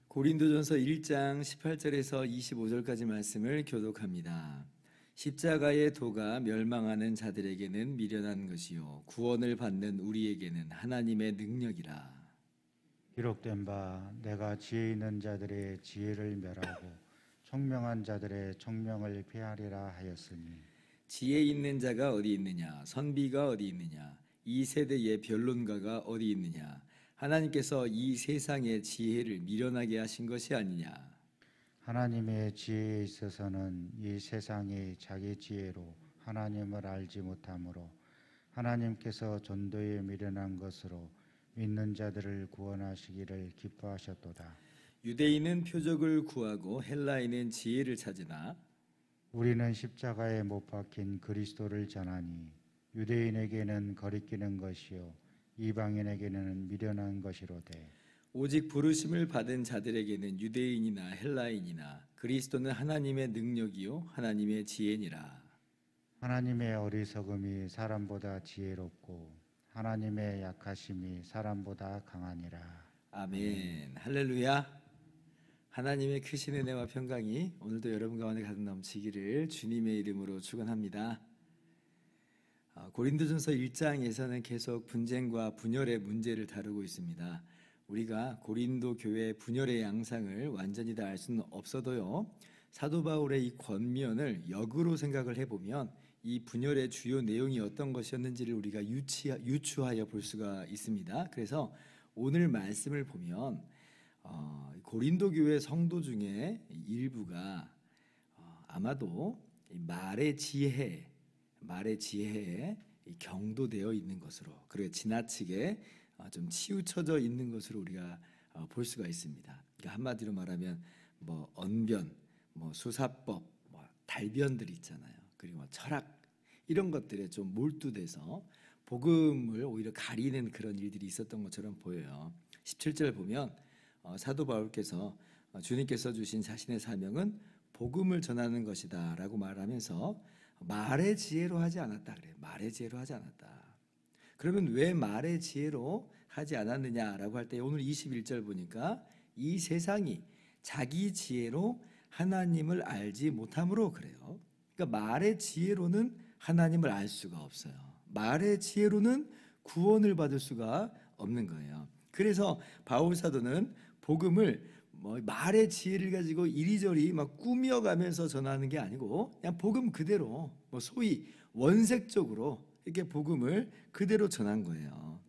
고린도전서 1장 18절에서 25절까지 말씀을 교독합니다. 십자가의 도가 멸망하는 자들에게는 미련한 것이요 구원을 받는 우리에게는 하나님의 능력이라. 기록된 바 내가 지혜 있는 자들의 지혜를 멸하고 총명한 자들의 총명을 폐하리라 하였으니, 지혜 있는 자가 어디 있느냐, 선비가 어디 있느냐, 이 세대의 변론가가 어디 있느냐. 하나님께서 이 세상의 지혜를 미련하게 하신 것이 아니냐. 하나님의 지혜에 있어서는 이 세상이 자기 지혜로 하나님을 알지 못하므로 하나님께서 전도에 미련한 것으로 믿는 자들을 구원하시기를 기뻐하셨도다. 유대인은 표적을 구하고 헬라인은 지혜를 찾으나 우리는 십자가에 못 박힌 그리스도를 전하니 유대인에게는 거리끼는 것이요 이방인에게는 미련한 것이로되, 오직 부르심을 받은 자들에게는 유대인이나 헬라인이나 그리스도는 하나님의 능력이요 하나님의 지혜니라. 하나님의 어리석음이 사람보다 지혜롭고 하나님의 약하심이 사람보다 강하니라. 아멘. 할렐루야. 하나님의 크신 은혜와 평강이 오늘도 여러분 가운데 가득 넘치기를 주님의 이름으로 축원합니다. 고린도전서 1장에서는 계속 분쟁과 분열의 문제를 다루고 있습니다. 우리가 고린도 교회 분열의 양상을 완전히 다 알 수는 없어도요, 사도 바울의 이 권면을 역으로 생각을 해보면 이 분열의 주요 내용이 어떤 것이었는지를 우리가 유추하여 볼 수가 있습니다. 그래서 오늘 말씀을 보면 고린도 교회 성도 중에 일부가 아마도 말의 지혜에 경도되어 있는 것으로, 그리고 지나치게 좀 치우쳐져 있는 것으로 우리가 볼 수가 있습니다. 그러니까 한마디로 말하면 언변, 수사법, 달변들 있잖아요. 그리고 철학 이런 것들에 좀 몰두돼서 복음을 오히려 가리는 그런 일들이 있었던 것처럼 보여요. 17절 보면 사도 바울께서 주님께서 주신 자신의 사명은 복음을 전하는 것이다 라고 말하면서 말의 지혜로 하지 않았다 그래요. 말의 지혜로 하지 않았다. 그러면 왜 말의 지혜로 하지 않았느냐라고 할 때 오늘 21절 보니까 이 세상이 자기 지혜로 하나님을 알지 못함으로 그래요. 그러니까 말의 지혜로는 하나님을 알 수가 없어요. 말의 지혜로는 구원을 받을 수가 없는 거예요. 그래서 바울 사도는 복음을 말의 지혜를 가지고 이리저리 막 꾸며가면서 전하는 게 아니고 그냥 복음 그대로 소위 원색적으로 이렇게 복음을 그대로 전한 거예요.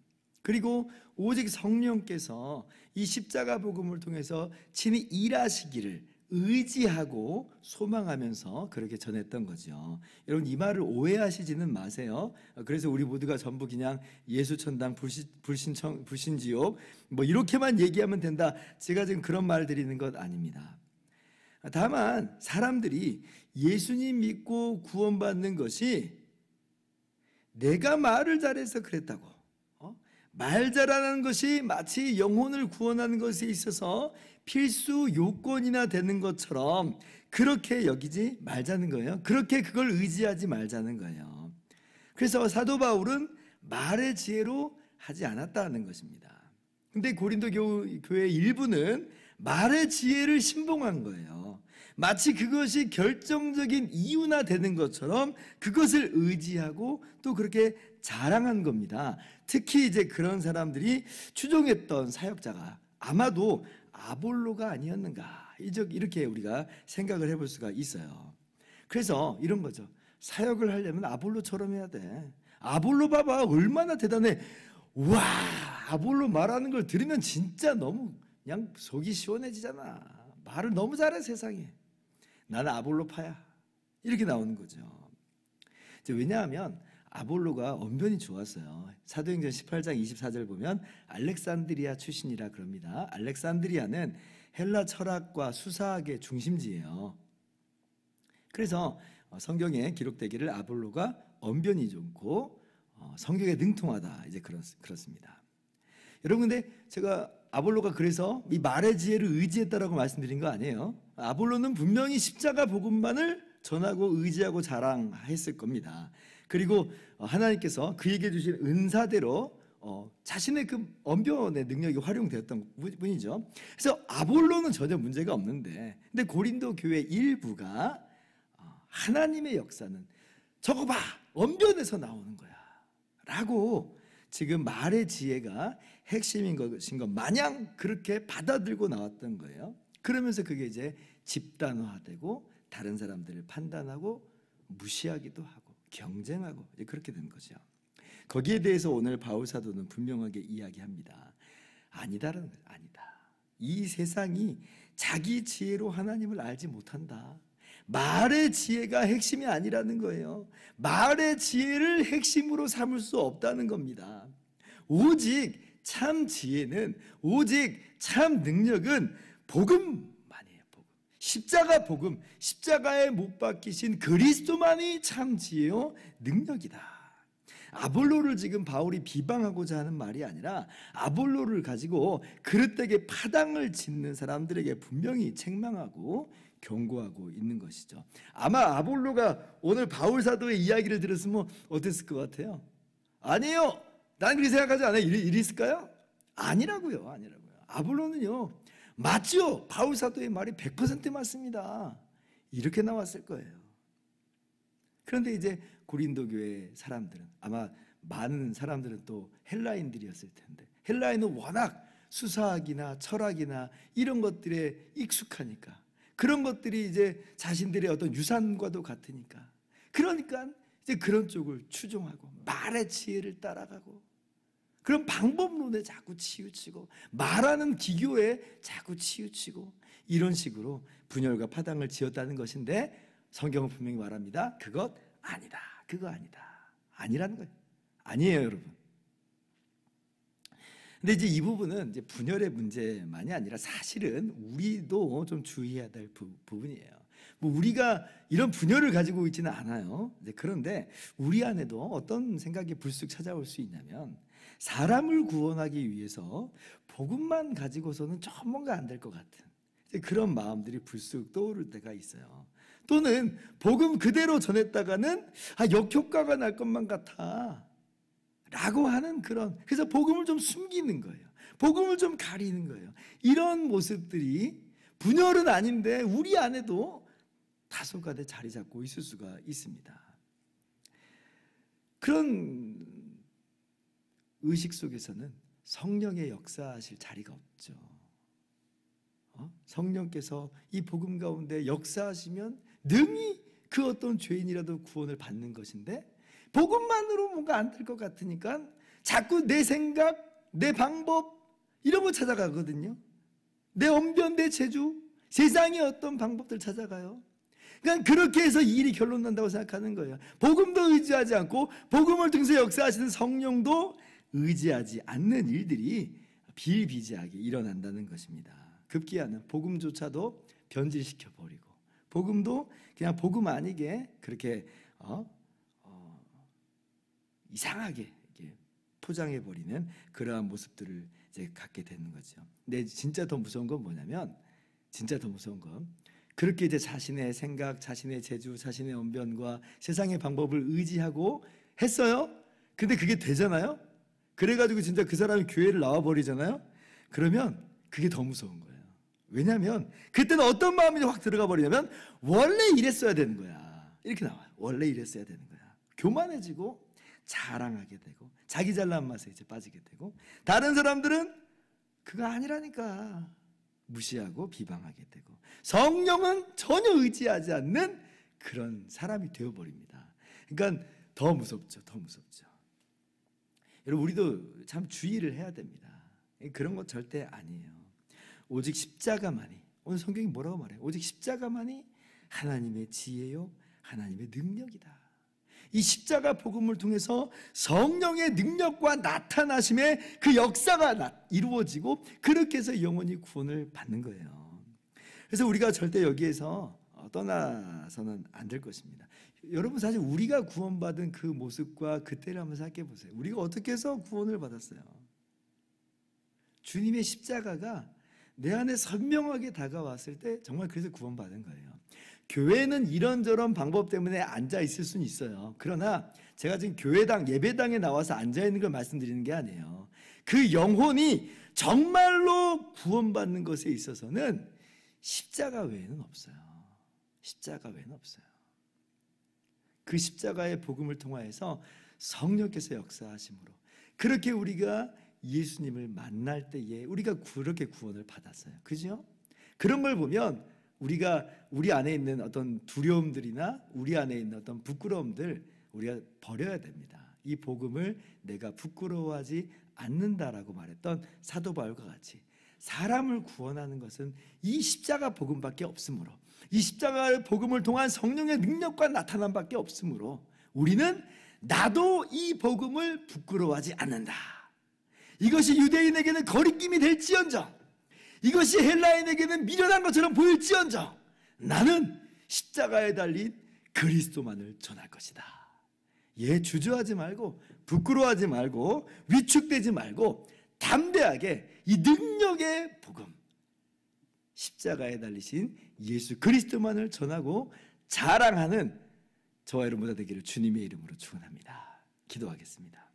그리고 오직 성령께서 이 십자가 복음을 통해서 친히 일하시기를 의지하고 소망하면서 그렇게 전했던 거죠. 여러분 이 말을 오해하시지는 마세요. 그래서 우리 모두가 전부 그냥 예수천당 불신지옥 이렇게만 얘기하면 된다, 제가 지금 그런 말 드리는 것 아닙니다. 다만 사람들이 예수님 믿고 구원받는 것이 내가 말을 잘해서 그랬다고, 말 잘하는 것이 마치 영혼을 구원하는 것에 있어서 필수 요건이나 되는 것처럼 그렇게 여기지 말자는 거예요. 그렇게 그걸 의지하지 말자는 거예요. 그래서 사도 바울은 말의 지혜로 하지 않았다는 것입니다. 근데 고린도 교회 일부는 말의 지혜를 신봉한 거예요. 마치 그것이 결정적인 이유나 되는 것처럼 그것을 의지하고 또 그렇게 자랑한 겁니다. 특히 이제 그런 사람들이 추종했던 사역자가 아마도 아볼로가 아니었는가, 이렇게 우리가 생각을 해볼 수가 있어요. 그래서 이런 거죠. 사역을 하려면 아볼로처럼 해야 돼. 아볼로 봐봐, 얼마나 대단해. 와, 아볼로 말하는 걸 들으면 진짜 너무 그냥 속이 시원해지잖아. 말을 너무 잘해 세상에. 나는 아볼로파야. 이렇게 나오는 거죠. 왜냐하면 아볼로가 언변이 좋았어요. 사도행전 18장 24절 보면 알렉산드리아 출신이라 그럽니다. 알렉산드리아는 헬라 철학과 수사학의 중심지예요. 그래서 성경에 기록되기를 아볼로가 언변이 좋고 성경에 능통하다 이제 그렇습니다. 여러분, 근데 제가 아볼로가 그래서 이 말의 지혜를 의지했다라고 말씀드린 거 아니에요. 아볼로는 분명히 십자가 복음만을 전하고 의지하고 자랑했을 겁니다. 그리고 하나님께서 그에게 주신 은사대로 자신의 그 언변의 능력이 활용되었던 분이죠. 그래서 아볼로는 전혀 문제가 없는데, 근데 고린도 교회 일부가 하나님의 역사는 저거 봐, 언변에서 나오는 거야 라고 지금 말의 지혜가 핵심인 것인 것 마냥 그렇게 받아들고 나왔던 거예요. 그러면서 그게 이제 집단화되고 다른 사람들을 판단하고 무시하기도 하고 경쟁하고 이제 그렇게 된 거죠. 거기에 대해서 오늘 바울 사도는 분명하게 이야기합니다. 아니다라는 거예요. 아니다. 이 세상이 자기 지혜로 하나님을 알지 못한다. 말의 지혜가 핵심이 아니라는 거예요. 말의 지혜를 핵심으로 삼을 수 없다는 겁니다. 오직 참 지혜는, 오직 참 능력은 복음만이에요. 복음. 십자가 복음, 십자가에 못 박히신 그리스도만이 참 지혜요 능력이다. 아볼로를 지금 바울이 비방하고자 하는 말이 아니라 아볼로를 가지고 그릇되게 파당을 짓는 사람들에게 분명히 책망하고 경고하고 있는 것이죠. 아마 아볼로가 오늘 바울 사도의 이야기를 들었으면 어땠을 것 같아요? 아니에요. 난 그렇게 생각하지 않아요. 이랬을까요? 아니라고요. 아니라고요. 아볼로는요, 맞죠? 바울 사도의 말이 100% 맞습니다. 이렇게 나왔을 거예요. 그런데 이제 고린도 교회 사람들은, 아마 많은 사람들은 또 헬라인들이었을 텐데, 헬라인은 워낙 수사학이나 철학이나 이런 것들에 익숙하니까, 그런 것들이 이제 자신들의 어떤 유산과도 같으니까, 그러니까 이제 그런 쪽을 추종하고 말의 지혜를 따라가고 그런 방법론에 자꾸 치우치고 말하는 기교에 자꾸 치우치고 이런 식으로 분열과 파당을 지었다는 것인데, 성경은 분명히 말합니다. 그것 아니다. 그거 아니다. 아니라는 거예요. 아니에요, 여러분. 근데 이제 이 부분은 이제 분열의 문제만이 아니라 사실은 우리도 좀 주의해야 될 부분이에요. 뭐 우리가 이런 분열을 가지고 있지는 않아요. 그런데 우리 안에도 어떤 생각이 불쑥 찾아올 수 있냐면, 사람을 구원하기 위해서 복음만 가지고서는 좀 뭔가 안 될 것 같은 그런 마음들이 불쑥 떠오를 때가 있어요. 또는 복음 그대로 전했다가는 역효과가 날 것만 같아 라고 하는 그런, 그래서 복음을 좀 숨기는 거예요. 복음을 좀 가리는 거예요. 이런 모습들이 분열은 아닌데 우리 안에도 다소간에 자리 잡고 있을 수가 있습니다. 그런 의식 속에서는 성령의 역사하실 자리가 없죠. 성령께서 이 복음 가운데 역사하시면 능히 그 어떤 죄인이라도 구원을 받는 것인데, 복음만으로 뭔가 안 될 것 같으니까 자꾸 내 생각, 내 방법 이런 거 찾아가거든요. 내 언변, 내 재주, 세상의 어떤 방법들 찾아가요. 그러니까 그렇게 해서 이 일이 결론 난다고 생각하는 거예요. 복음도 의지하지 않고 복음을 통해서 역사하시는 성령도 의지하지 않는 일들이 비일비재하게 일어난다는 것입니다. 급기야는 복음조차도 변질시켜 버리고, 복음도 그냥 복음 아니게 그렇게 이상하게 포장해 버리는 그러한 모습들을 이제 갖게 되는 거죠. 근데 진짜 더 무서운 건 뭐냐면, 진짜 더 무서운 건 그렇게 이제 자신의 생각, 자신의 재주, 자신의 언변과 세상의 방법을 의지하고 했어요. 근데 그게 되잖아요. 그래가지고 진짜 그 사람이 교회를 나와 버리잖아요. 그러면 그게 더 무서운 거예요. 왜냐하면 그때는 어떤 마음이 확 들어가 버리냐면, 원래 이랬어야 되는 거야. 이렇게 나와요. 원래 이랬어야 되는 거야. 교만해지고 자랑하게 되고 자기 잘난 맛에 이제 빠지게 되고, 다른 사람들은 그거 아니라니까 무시하고 비방하게 되고, 성령은 전혀 의지하지 않는 그런 사람이 되어버립니다. 그러니까 더 무섭죠. 더 무섭죠. 여러분, 우리도 참 주의를 해야 됩니다. 그런 것 절대 아니에요. 오직 십자가만이, 오늘 성경이 뭐라고 말해요? 오직 십자가만이 하나님의 지혜요 하나님의 능력이다. 이 십자가 복음을 통해서 성령의 능력과 나타나심의 그 역사가 이루어지고, 그렇게 해서 영원히 구원을 받는 거예요. 그래서 우리가 절대 여기에서 떠나서는 안 될 것입니다. 여러분 사실 우리가 구원받은 그 모습과 그때를 한번 생각해 보세요. 우리가 어떻게 해서 구원을 받았어요? 주님의 십자가가 내 안에 선명하게 다가왔을 때 정말 그래서 구원받은 거예요. 교회는 이런저런 방법 때문에 앉아 있을 수는 있어요. 그러나 제가 지금 교회당 예배당에 나와서 앉아 있는 걸 말씀드리는 게 아니에요. 그 영혼이 정말로 구원받는 것에 있어서는 십자가 외에는 없어요. 십자가 외에는 없어요. 그 십자가의 복음을 통하여서 성령께서 역사하심으로 그렇게 우리가 예수님을 만날 때에 우리가 그렇게 구원을 받았어요. 그죠? 그런 걸 보면 우리가 우리 안에 있는 어떤 두려움들이나 우리 안에 있는 어떤 부끄러움들 우리가 버려야 됩니다. 이 복음을 내가 부끄러워하지 않는다라고 말했던 사도 바울과 같이 사람을 구원하는 것은 이 십자가 복음밖에 없으므로 이 십자가의 복음을 통한 성령의 능력과 나타남밖에 없으므로 우리는 나도 이 복음을 부끄러워하지 않는다. 이것이 유대인에게는 거리낌이 될지언정 이것이 헬라인에게는 미련한 것처럼 보일지언정 나는 십자가에 달린 그리스도만을 전할 것이다. 주저하지 말고 부끄러워하지 말고 위축되지 말고 담대하게 이 능력의 복음 십자가에 달리신 예수 그리스도만을 전하고 자랑하는 저와 여러분 모두 되기를 주님의 이름으로 축원합니다. 기도하겠습니다.